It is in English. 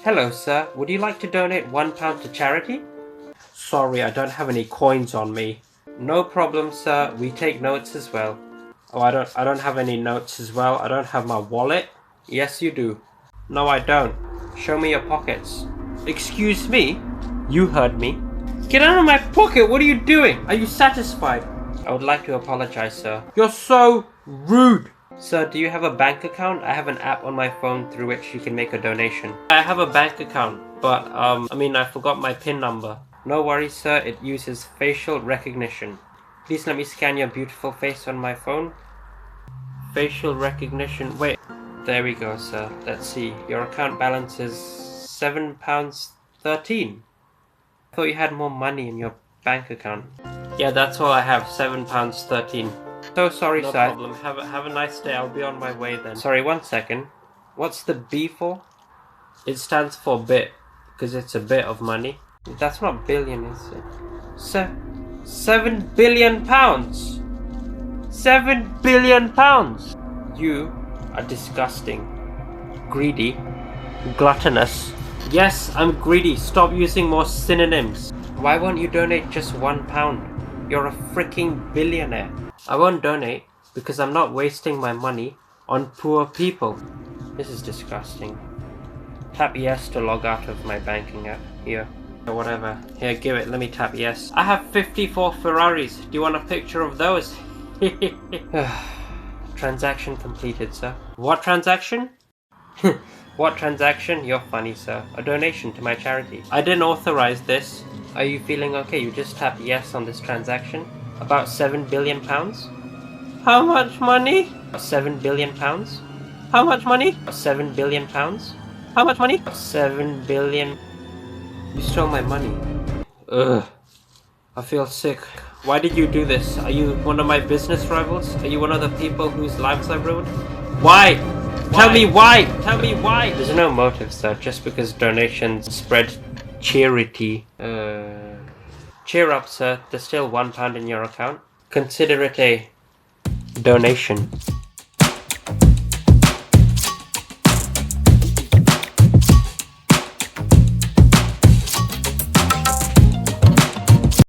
Hello, sir. Would you like to donate £1 to charity? Sorry, I don't have any coins on me. No problem, sir. We take notes as well. Oh, I don't have any notes as well. I don't have my wallet. Yes, you do. No, I don't. Show me your pockets. Excuse me? You heard me. Get out of my pocket! What are you doing? Are you satisfied? I would like to apologize, sir. You're so rude! Sir, do you have a bank account? I have an app on my phone through which you can make a donation. I have a bank account, but I forgot my PIN number. No worries, sir. It uses facial recognition. Please let me scan your beautiful face on my phone. Facial recognition. Wait. There we go, sir. Let's see. Your account balance is £7.13. I thought you had more money in your bank account. Yeah, that's all I have. £7.13. So sorry, no sir. No problem. Have a nice day. I'll be on my way then. Sorry, 1 second. What's the B for? It stands for bit, because it's a bit of money. That's not billion, is it? £7 billion! £7 billion! You are disgusting. Greedy. Gluttonous. Yes, I'm greedy. Stop using more synonyms. Why won't you donate just £1? You're a freaking billionaire. I won't donate because I'm not wasting my money on poor people. This is disgusting. Tap yes to log out of my banking app. Here. Or whatever. Here, give it. Let me tap yes. I have 54 Ferraris. Do you want a picture of those? Transaction completed, sir. What transaction? What transaction? You're funny, sir. A donation to my charity. I didn't authorize this. Are you feeling okay? You just tapped yes on this transaction. About £7 billion? How much money? £7 billion? How much money? £7 billion? How much money? £7 billion. You stole my money. Ugh. I feel sick. Why did you do this? Are you one of my business rivals? Are you one of the people whose lives I've ruined? Why? Tell me why! Tell me why! There's no motive, sir. Just because donations spread charity. Cheer up, sir. There's still £1 in your account. Consider it a donation.